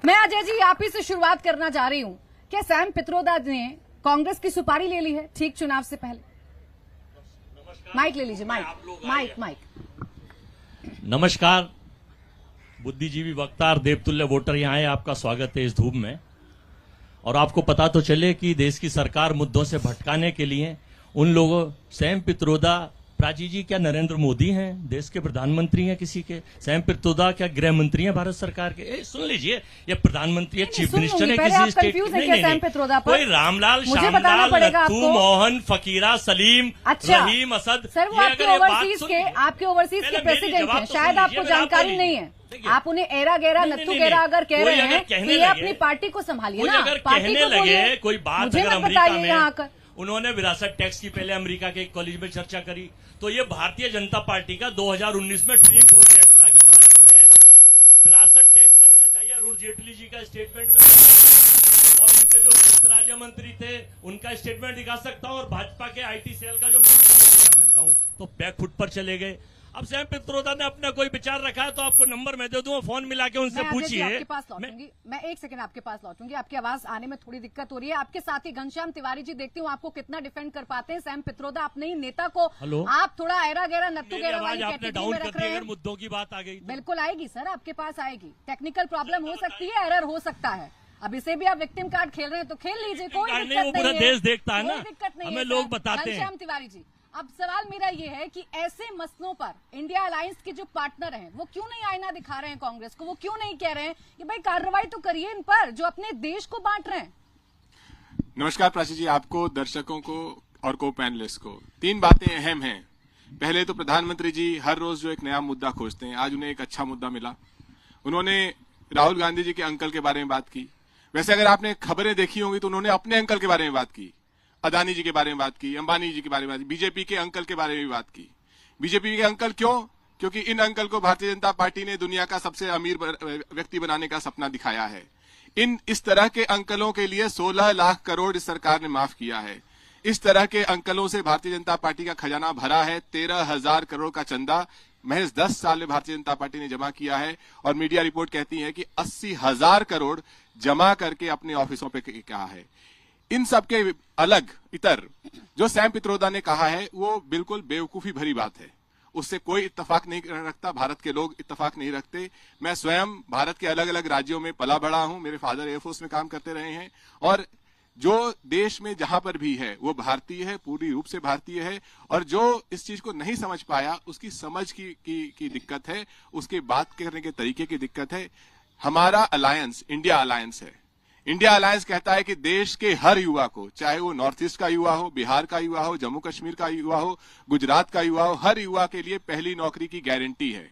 मैं अजय जी आप ही से शुरुआत करना चाह रही हूँ। क्या सैम पित्रोदा ने कांग्रेस की सुपारी ले ली है ठीक चुनाव से पहले? माइक ले लीजिए, माइक। नमस्कार, बुद्धिजीवी वक्ता और देवतुल्य वोटर यहाँ आए, आपका स्वागत है इस धूप में। और आपको पता तो चले कि देश की सरकार मुद्दों से भटकाने के लिए उन लोगों, सैम पित्रोदा, प्राची जी क्या नरेंद्र मोदी हैं, देश के प्रधानमंत्री हैं किसी के? सैम पित्रोदा क्या गृह मंत्री हैं भारत सरकार के? सुन लीजिए, ये प्रधानमंत्री है, चीफ मिनिस्टर है किसी स्टेट के। कोई रामलाल, श्यामलाल, लत्तू, मोहन, फकीरा, सलीम, रहीम, असद। सर वो आपके ओवरसीज के प्रेसिडेंट हैं, शायद आपको जानकारी नहीं है। आप उन्हें एरा गैरा नत्थू गैरा अगर कह रहे हैं तो ये अपनी पार्टी को संभालिए ना, पार्टी को बोलिए। कोई बात अगर अमेरिका में उन्होंने विरासत टैक्स की पहले अमेरिका के एक कॉलेज में चर्चा करी, तो ये भारतीय जनता पार्टी का 2019 में ड्रीम प्रोजेक्ट था कि भारत में विरासत टैक्स लगना चाहिए। अरुण जेटली जी का स्टेटमेंट में और इनके जो वित्त राज्य मंत्री थे उनका स्टेटमेंट दिखा सकता हूं, और भाजपा के आईटी सेल का जो दिखा सकता हूं। तो बैकफुट पर चले गए। अब सैम पित्रोदा ने अपना कोई विचार रखा है तो आपको नंबर मैं दे दूं, फोन मिला के उनसे पूछिए। मैं एक सेकंड आपके पास लौटूंगी, आपकी आवाज आने में थोड़ी दिक्कत हो रही है। आपके साथी घनश्याम तिवारी जी, देखती हूँ आपको कितना डिफेंड कर पाते हैं सैम पित्रोदा अपने ही नेता को। आप थोड़ा एरा गैरा नत्थू गैरा वाली कैटेगरी में रख रहे हैं। मुद्दों की बात आ गई, बिल्कुल आएगी सर, आपके पास आएगी। टेक्निकल प्रॉब्लम हो सकती है, एरर हो सकता है। अब इसे भी आप विक्टिम कार्ड खेल रहे हैं तो खेल लीजिए, कोई दिक्कत नहीं है। पूरा देश देखता है ना, दिक्कत नहीं, हमें लोग बताते हैं। घनश्याम तिवारी जी, अब सवाल मेरा ये है कि ऐसे मसलों पर इंडिया अलायंस के जो पार्टनर हैं वो क्यों नहीं आईना दिखा रहे हैं कांग्रेस को? वो क्यों नहीं कह रहे हैं कि भाई कार्रवाई तो करिए इन पर जो अपने देश को बांट रहे हैं? नमस्कार प्राची जी, आपको, दर्शकों को और को पैनलिस्ट को। 3 बातें अहम हैं। पहले तो प्रधानमंत्री जी हर रोज जो एक नया मुद्दा खोजते हैं, आज उन्हें एक अच्छा मुद्दा मिला। उन्होंने राहुल गांधी जी के अंकल के बारे में बात की। वैसे अगर आपने खबरें देखी होंगी तो उन्होंने अपने अंकल के बारे में बात की, अदानी जी के बारे में बात की, अंबानी जी के बारे में बात की, बीजेपी के अंकल के बारे में भी बात की। बीजेपी के अंकल क्यों? क्योंकि इन अंकल को भारतीय जनता पार्टी ने दुनिया का सबसे अमीर व्यक्ति बनाने का सपना दिखाया है। इस तरह के अंकलों के लिए 16 लाख करोड़ इस सरकार ने माफ किया है। इस तरह के अंकलों से भारतीय जनता पार्टी का खजाना भरा है। 13,000 करोड़ का चंदा महज 10 साल में भारतीय जनता पार्टी ने जमा किया है। और मीडिया रिपोर्ट कहती है कि 80,000 करोड़ जमा करके अपने ऑफिसों पे कहा है। इन सब के अलग इतर जो सैम पित्रोदा ने कहा है वो बिल्कुल बेवकूफी भरी बात है। उससे कोई इत्तेफाक नहीं रखता, भारत के लोग इत्तेफाक नहीं रखते। मैं स्वयं भारत के अलग अलग राज्यों में पला बड़ा हूं, मेरे फादर एयरफोर्स में काम करते रहे हैं। और जो देश में जहां पर भी है वो भारतीय है, पूरी रूप से भारतीय है। और जो इस चीज को नहीं समझ पाया उसकी समझ की दिक्कत है, उसके बात करने के तरीके की दिक्कत है। हमारा अलायंस इंडिया अलायंस है। इंडिया अलायंस कहता है कि देश के हर युवा को, चाहे वो नॉर्थ ईस्ट का युवा हो, बिहार का युवा हो, जम्मू कश्मीर का युवा हो, गुजरात का युवा हो, हर युवा के लिए पहली नौकरी की गारंटी है।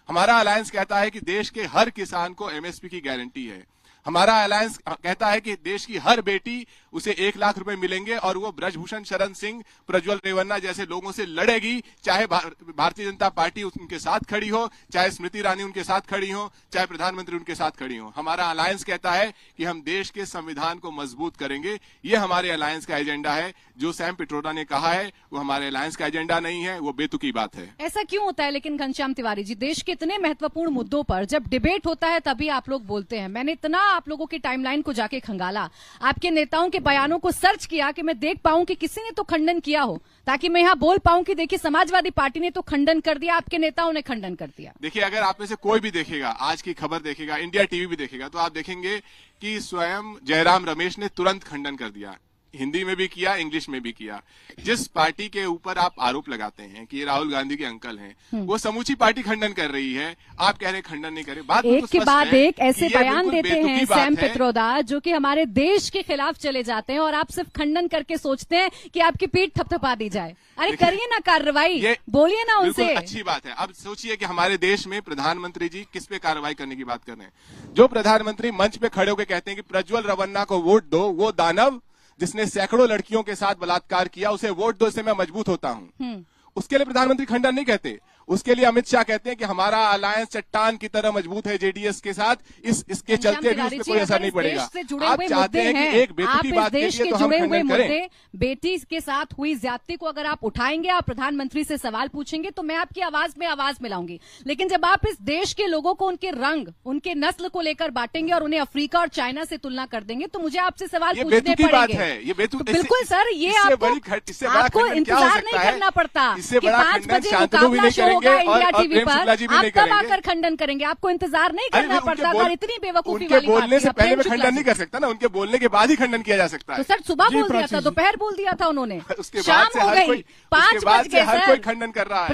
हमारा अलायंस कहता है कि देश के हर किसान को एमएसपी की गारंटी है। हमारा अलायंस कहता है कि देश की हर बेटी उसे 1 लाख रुपए मिलेंगे और वो ब्रजभूषण शरण सिंह, प्रज्वल रेवन्ना जैसे लोगों से लड़ेगी, चाहे भारतीय जनता पार्टी उनके साथ खड़ी हो, चाहे स्मृति ईरानी उनके साथ खड़ी हो, चाहे प्रधानमंत्री उनके साथ खड़ी हो। हमारा अलायंस कहता है कि हम देश के संविधान को मजबूत करेंगे। ये हमारे अलायंस का एजेंडा है। जो सैम पित्रोदा ने कहा है वो हमारे अलायंस का एजेंडा नहीं है, वो बेतुकी बात है। ऐसा क्यों होता है लेकिन घनश्याम तिवारी जी, देश के इतने महत्वपूर्ण मुद्दों पर जब डिबेट होता है तभी आप लोग बोलते हैं। मैंने इतना आप लोगों की टाइमलाइन को जाके खंगाला, आपके नेताओं के बयानों को सर्च किया कि मैं देख पाऊं कि किसी ने तो खंडन किया हो, ताकि मैं यहां बोल पाऊं कि देखिए समाजवादी पार्टी ने तो खंडन कर दिया, आपके नेताओं ने खंडन कर दिया। देखिए, अगर आप में से कोई भी देखेगा, आज की खबर देखेगा, इंडिया टीवी भी देखेगा, तो आप देखेंगे कि स्वयं जयराम रमेश ने तुरंत खंडन कर दिया। हिंदी में भी किया, इंग्लिश में भी किया। जिस पार्टी के ऊपर आप आरोप लगाते हैं कि ये राहुल गांधी के अंकल हैं, वो समूची पार्टी खंडन कर रही है। आप कह रहे हैं खंडन नहीं करे। बात एक के बाद एक ऐसे बयान देते हैं सैम पित्रोदा जो कि हमारे देश के खिलाफ चले जाते हैं, और आप सिर्फ खंडन करके सोचते हैं कि आपकी पीठ थपथपा दी जाए। अरे करिए ना कार्रवाई, बोलिए ना उनसे। अच्छी बात है। अब सोचिए कि हमारे देश में प्रधानमंत्री जी किस पे कार्रवाई करने की बात कर रहे हैं। जो प्रधानमंत्री मंच पे खड़े होकर कहते हैं कि प्रज्वल रेवन्ना को वोट दो, वो दानव जिसने सैकड़ों लड़कियों के साथ बलात्कार किया, उसे वोट दो, इससे मैं मजबूत होता हूं, उसके लिए प्रधानमंत्री खंडन नहीं कहते। उसके लिए अमित शाह कहते हैं कि हमारा अलायंस चट्टान की तरह मजबूत है जेडीएस के साथ, इसके चलते भी उसमें कोई असर नहीं पड़ेगा। आप चाहते हैं कि एक बेतुकी बात के लिए तो हम खंडन करें। बेटी के साथ हुई ज्यादती को अगर आप उठाएंगे, आप प्रधानमंत्री से सवाल पूछेंगे तो मैं आपकी आवाज में आवाज मिलाऊंगी, लेकिन जब आप इस देश के लोगों को उनके रंग, उनके नस्ल को लेकर बांटेंगे और उन्हें अफ्रीका और चाइना से तुलना कर देंगे तो मुझे आपसे सवाल पूछने पड़ेंगे। ये बेतुकी बिल्कुल सर, ये आपको इंतजार नहीं करना पड़ता कि 5 बजे मुकाबला शो होगा इंडिया टीवी पर, आप तब आकर खंडन करेंगे। आपको इंतजार नहीं करना पड़ता। अगर इतनी बेवकूफी वाली बात बोलने से पहले मैं खंडन नहीं कर सकता ना, उनके बोलने के बाद ही खंडन किया जा सकता है। तो सर सुबह बोल दिया था, दोपहर बोल दिया था उन्होंने, उसके शाम बाद से हो गई, 5 बज गए हर सर। कोई खंडन कर रहा है।